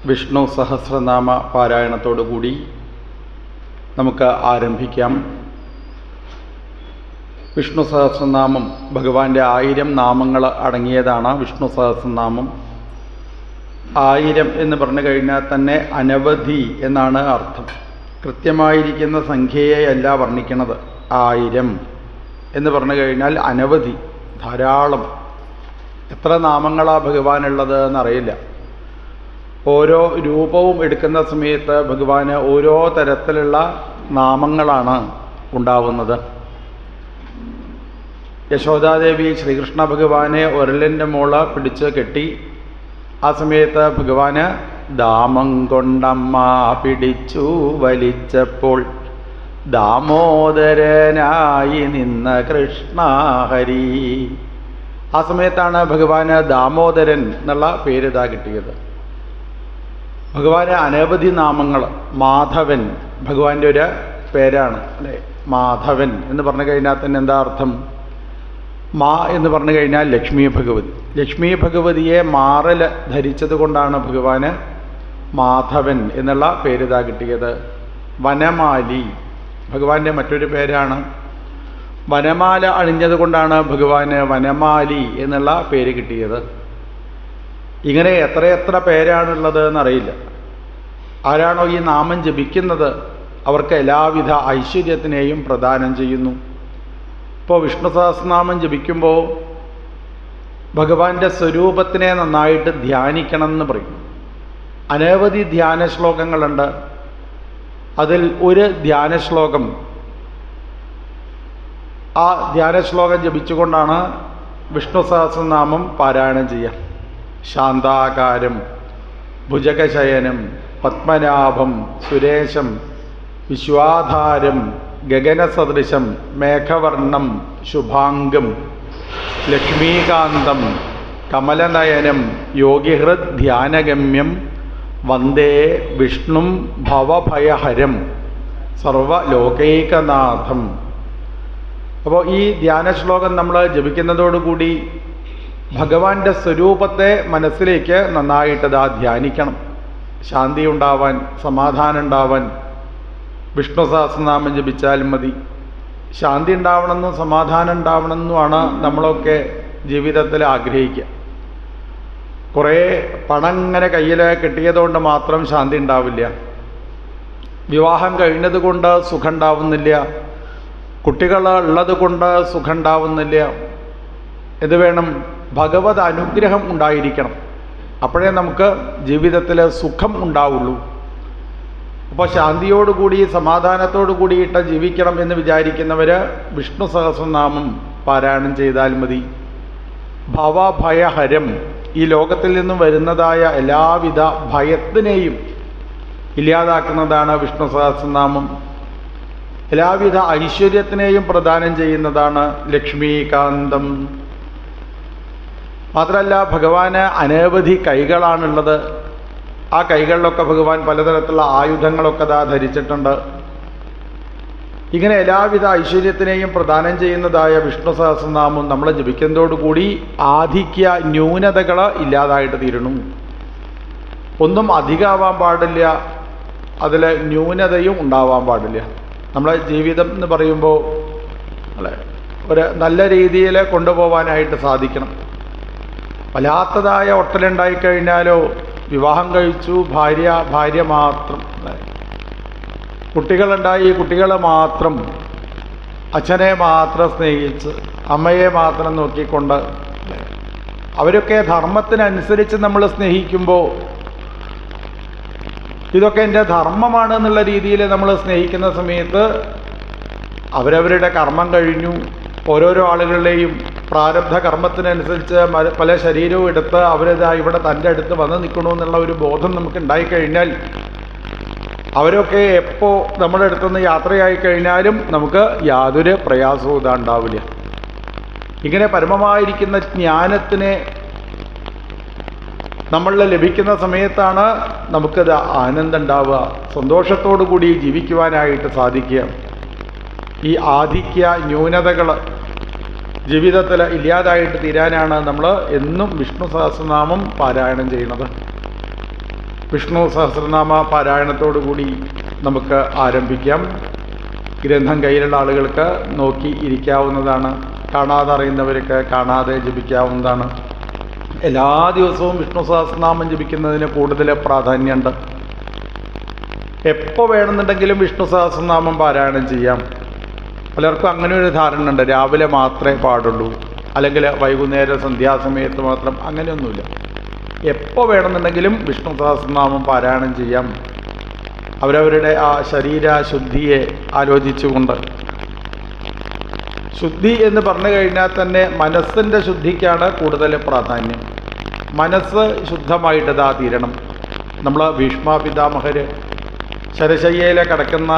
വിഷ്ണു സഹസ്രനാമ പാരായണത്തോടുകൂടി നമുക്ക് ആരംഭിക്കാം. വിഷ്ണു സഹസ്രനാമം ഭഗവാന്റെ 1000 നാമങ്ങൾ അടങ്ങിയതാണ്. വിഷ്ണു സഹസ്രനാമം 1000 എന്ന് പറഞ്ഞു കഴിഞ്ഞാൽ തന്നെ അനവധി എന്നാണ് അർത്ഥം. കൃത്യമായിരിക്കുന്ന സംഖ്യയെയല്ല വർണ്ണിക്കുന്നത്. 1000 എന്ന് പറഞ്ഞു കഴിഞ്ഞാൽ അനവധി, ധാരാളം. എത്ര നാമങ്ങളാണ് ഭഗവാനുള്ളത് എന്നറിയില്ല. ഓരോ രൂപവും എടുക്കുന്ന സമയത്ത് ഭഗവാന് ഓരോ തരത്തിലുള്ള നാമങ്ങളാണ് ഉണ്ടാവുന്നത്. യശോദാദേവി ശ്രീകൃഷ്ണ ഭഗവാനെ ഉരലിൻ്റെ മോള് പിടിച്ച് കെട്ടി. ആ സമയത്ത് ഭഗവാന് ദാമം കൊണ്ടമ്മ പിടിച്ചു വലിച്ചപ്പോൾ ദാമോദരനായി നിന്ന കൃഷ്ണഹരി. ആ സമയത്താണ് ഭഗവാന് ദാമോദരൻ എന്നുള്ള പേരിതാ കിട്ടിയത്. ഭഗവാന് അനവധി നാമങ്ങൾ. മാധവൻ ഭഗവാന്റെ ഒരു പേരാണ് അല്ലേ. മാധവൻ എന്ന് പറഞ്ഞു കഴിഞ്ഞാൽ തന്നെ എന്താ അർത്ഥം? മാ എന്ന് പറഞ്ഞു കഴിഞ്ഞാൽ ലക്ഷ്മി ഭഗവതി. ലക്ഷ്മി ഭഗവതിയെ മാറൽ ധരിച്ചത് കൊണ്ടാണ് ഭഗവാന് മാധവൻ എന്നുള്ള പേരിതാ കിട്ടിയത്. വനമാലി ഭഗവാന്റെ മറ്റൊരു പേരാണ്. വനമാല അണിഞ്ഞത് കൊണ്ടാണ് ഭഗവാന് വനമാലി എന്നുള്ള പേര് കിട്ടിയത്. ഇങ്ങനെ എത്രയെത്ര പേരാണുള്ളത് എന്നറിയില്ല. ആരാണോ ഈ നാമം ജപിക്കുന്നത് അവർക്ക് എല്ലാവിധ ഐശ്വര്യത്തിനെയും പ്രദാനം ചെയ്യുന്നു. ഇപ്പോൾ വിഷ്ണു സഹസ്രനാമം ജപിക്കുമ്പോൾ ഭഗവാന്റെ സ്വരൂപത്തിനെ നന്നായിട്ട് ധ്യാനിക്കണം എന്ന് പറയും. അനവധി ധ്യാന ശ്ലോകങ്ങളുണ്ട്. അതിൽ ഒരു ധ്യാന ശ്ലോകം, ആ ധ്യാന ശ്ലോകം ജപിച്ചുകൊണ്ടാണ് വിഷ്ണു സഹസ്രനാമം പാരായണം ചെയ്യുക. ശാന്താകാരം ഭുജഗശയനം പത്മനാഭം സുരേശം വിശ്വാധാരം ഗഗനസദൃശം മേഘവർണം ശുഭാംഗം ലക്ഷ്മീകാന്തം കമലനയനം യോഗിഹൃദ് ധ്യാനഗമ്യം വന്ദേ വിഷ്ണും ഭവഭയഹരം സർവലോകൈകനാഥം. അപ്പോൾ ഈ ധ്യാന ശ്ലോകം നമ്മൾ ജപിക്കുന്നതോടുകൂടി ഭഗവാന്റെ സ്വരൂപത്തെ മനസ്സിലേക്ക് നന്നായിട്ടത് ധ്യാനിക്കണം. ശാന്തി ഉണ്ടാവാൻ, സമാധാനം ഉണ്ടാവാൻ വിഷ്ണു സഹസ്രനാമം ജപിച്ചാൽ മതി. ശാന്തി ഉണ്ടാവണമെന്നും സമാധാനം ഉണ്ടാവണമെന്നുമാണ് നമ്മളൊക്കെ ജീവിതത്തിൽ ആഗ്രഹിക്കുക. കുറേ പണം ഇങ്ങനെ കയ്യിൽ കിട്ടിയതുകൊണ്ട് മാത്രം ശാന്തി ഉണ്ടാവില്ല. വിവാഹം കഴിഞ്ഞത് കൊണ്ട് സുഖം ഉണ്ടാവുന്നില്ല. കുട്ടികൾ ഉള്ളത് കൊണ്ട് സുഖം ഉണ്ടാവുന്നില്ല. ഇത് വേണം, ഭഗവത് അനുഗ്രഹം ഉണ്ടായിരിക്കണം. അപ്പോഴേ നമുക്ക് ജീവിതത്തിൽ സുഖം ഉണ്ടാവുള്ളൂ. അപ്പോൾ ശാന്തിയോടുകൂടി സമാധാനത്തോടു കൂടിയിട്ട് ജീവിക്കണം എന്ന് വിചാരിക്കുന്നവർ വിഷ്ണു സഹസ്രനാമം പാരായണം ചെയ്താൽ മതി. ഭവഭയഹരം, ഈ ലോകത്തിൽ നിന്നും വരുന്നതായ എല്ലാവിധ ഭയത്തിനെയും ഇല്ലാതാക്കുന്നതാണ് വിഷ്ണു സഹസ്രനാമം. എല്ലാവിധ ഐശ്വര്യത്തിനെയും പ്രദാനം ചെയ്യുന്നതാണ് ലക്ഷ്മീകാന്തം. മാത്രമല്ല ഭഗവാന് അനവധി കൈകളാണുള്ളത്. ആ കൈകളിലൊക്കെ ഭഗവാൻ പലതരത്തിലുള്ള ആയുധങ്ങളൊക്കെ ധരിച്ചിട്ടുണ്ട്. ഇങ്ങനെ എല്ലാവിധ ഐശ്വര്യത്തിനെയും പ്രദാനം ചെയ്യുന്നതായ വിഷ്ണു സഹസ്രനാമം നമ്മൾ ജപിക്കുന്നതോടുകൂടി ആധിക്യ ന്യൂനതകൾ ഇല്ലാതായിട്ട് തീരണം. ഒന്നും അധികമാവാൻ പാടില്ല, അതിൽ ന്യൂനതയും ഉണ്ടാവാൻ പാടില്ല. നമ്മളെ ജീവിതം എന്ന് പറയുമ്പോൾ അല്ലേ ഒരു നല്ല രീതിയിൽ കൊണ്ടുപോകാനായിട്ട് സാധിക്കണം. വല്ലാത്തതായ ഒട്ടലുണ്ടായിക്കഴിഞ്ഞാലോ വിവാഹം കഴിച്ചു ഭാര്യ മാത്രം, കുട്ടികളുണ്ടായി കുട്ടികൾ മാത്രം, അച്ഛനെ മാത്രം സ്നേഹിച്ച് അമ്മയെ മാത്രം നോക്കിക്കൊണ്ട് അവരൊക്കെ ധർമ്മത്തിനനുസരിച്ച് നമ്മൾ സ്നേഹിക്കുമ്പോൾ ഇതൊക്കെ എൻ്റെ ധർമ്മമാണ് എന്നുള്ള രീതിയിൽ നമ്മൾ സ്നേഹിക്കുന്ന സമയത്ത് അവരവരുടെ കർമ്മം കഴിഞ്ഞു. ഓരോരോ ആളുകളുടെയും പ്രാരബ്ധ കർമ്മത്തിനനുസരിച്ച് പല ശരീരവും എടുത്ത് അവരിതാ ഇവിടെ തൻ്റെ അടുത്ത് വന്ന് നിൽക്കണമെന്നുള്ള ഒരു ബോധം നമുക്ക് ഉണ്ടായിക്കഴിഞ്ഞാൽ അവരൊക്കെ എപ്പോൾ നമ്മുടെ അടുത്തുനിന്ന് യാത്രയായി കഴിഞ്ഞാലും നമുക്ക് യാതൊരു പ്രയാസവും ഉണ്ടാവില്ല. ഇങ്ങനെ പരമമായിരിക്കുന്ന ജ്ഞാനത്തിനെ നമ്മളിൽ ലഭിക്കുന്ന സമയത്താണ് നമുക്കത് ആനന്ദം ഉണ്ടാവുക, സന്തോഷത്തോടു കൂടി ജീവിക്കുവാനായിട്ട് സാധിക്കുക. ഈ ആധിക്യ ന്യൂനതകൾ ജീവിതത്തിൽ ഇല്ലാതായിട്ട് തീരാനാണ് നമ്മൾ എന്നും വിഷ്ണു സഹസ്രനാമം പാരായണം ചെയ്യുന്നത്. വിഷ്ണു സഹസ്രനാമ പാരായണത്തോടുകൂടി നമുക്ക് ആരംഭിക്കാം. ഗ്രന്ഥം കയ്യിലുള്ള ആളുകൾക്ക് നോക്കി ഇരിക്കാവുന്നതാണ്. കാണാതെ അറിയുന്നവർക്ക് കാണാതെ ജപിക്കാവുന്നതാണ്. എല്ലാ ദിവസവും വിഷ്ണു സഹസ്രനാമം ജപിക്കുന്നതിന് കൂടുതൽ പ്രാധാന്യമുണ്ട്. എപ്പോൾ വേണമെന്നുണ്ടെങ്കിലും വിഷ്ണു സഹസ്രനാമം പാരായണം ചെയ്യാം. പലർക്കും അങ്ങനെ ഒരു ധാരണ ഉണ്ട്, രാവിലെ മാത്രമേ പാടുള്ളൂ, അല്ലെങ്കിൽ വൈകുന്നേരം സന്ധ്യാസമയത്ത് മാത്രം. അങ്ങനെയൊന്നുമില്ല. എപ്പോൾ വേണമെന്നുണ്ടെങ്കിലും വിഷ്ണു സഹസ്രനാമം പാരായണം ചെയ്യാം. അവരവരുടെ ആ ശരീരശുദ്ധിയെ ആലോചിച്ചുകൊണ്ട്. ശുദ്ധി എന്ന് പറഞ്ഞു കഴിഞ്ഞാൽ തന്നെ മനസ്സിൻ്റെ ശുദ്ധിക്കാണ് കൂടുതൽ പ്രാധാന്യം. മനസ്സ് ശുദ്ധമായിട്ട് തീരണം. നമ്മൾ ഭീഷ്മ പിതാമഹർ ശരശയ്യയിൽ കിടക്കുന്ന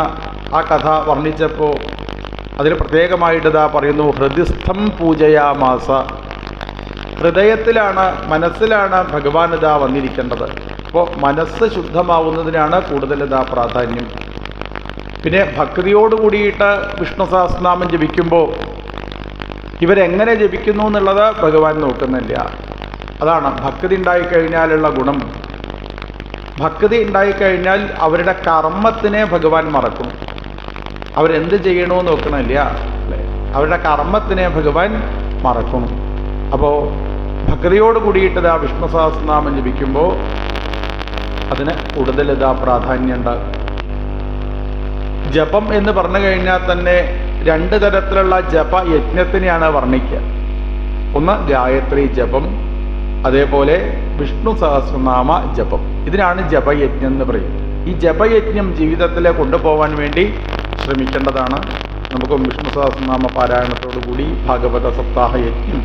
ആ കഥ വർണ്ണിച്ചപ്പോൾ അതിൽ പ്രത്യേകമായിട്ട് പറയുന്നു, ഹൃദിസ്ഥം പൂജയാമാസ. ഹൃദയത്തിലാണ്, മനസ്സിലാണ് ഭഗവാൻ വന്നിരിക്കേണ്ടത്. അപ്പോൾ മനസ്സ് ശുദ്ധമാവുന്നതിനാണ് കൂടുതൽ പ്രാധാന്യം. പിന്നെ ഭക്തിയോട് കൂടിയിട്ട് വിഷ്ണു സഹസ്രനാമം ജപിക്കുമ്പോൾ ഇവരെങ്ങനെ ജപിക്കുന്നു എന്നുള്ളത് ഭഗവാൻ നോക്കുന്നില്ല. അതാണ് ഭക്തി ഉണ്ടായിക്കഴിഞ്ഞാലുള്ള ഗുണം. ഭക്തി ഉണ്ടായിക്കഴിഞ്ഞാൽ അവരുടെ കർമ്മത്തിനെ ഭഗവാൻ മറക്കും. അവരെന്ത് ചെയ്യണമെന്ന് നോക്കണില്ല, അല്ലേ? അവരുടെ കർമ്മത്തിനെ ഭഗവാൻ മറക്കും. അപ്പോൾ ഭക്തിയോട് കൂടിയിട്ട് വിഷ്ണു സഹസ്രനാമം ജപിക്കുമ്പോൾ അതിന് കൂടുതൽ പ്രാധാന്യമുണ്ട്. ജപം എന്ന് പറഞ്ഞു കഴിഞ്ഞാൽ തന്നെ 2 തരത്തിലുള്ള ജപയജ്ഞത്തിനെയാണ് വർണ്ണിക്കുക. ഒന്ന് ഗായത്രി ജപം, അതേപോലെ വിഷ്ണു സഹസ്രനാമ ജപം. ഇതിനാണ് ജപയജ്ഞം എന്ന് പറയും. ഈ ജപയജ്ഞം ജീവിതത്തിൽ കൊണ്ടുപോകാൻ വേണ്ടി ശ്രമിക്കേണ്ടതാണ്. നമുക്ക് വിഷ്ണു സഹസ്രനാമ പാരായണത്തോടു കൂടി ഭാഗവത സപ്താഹ യജ്ഞം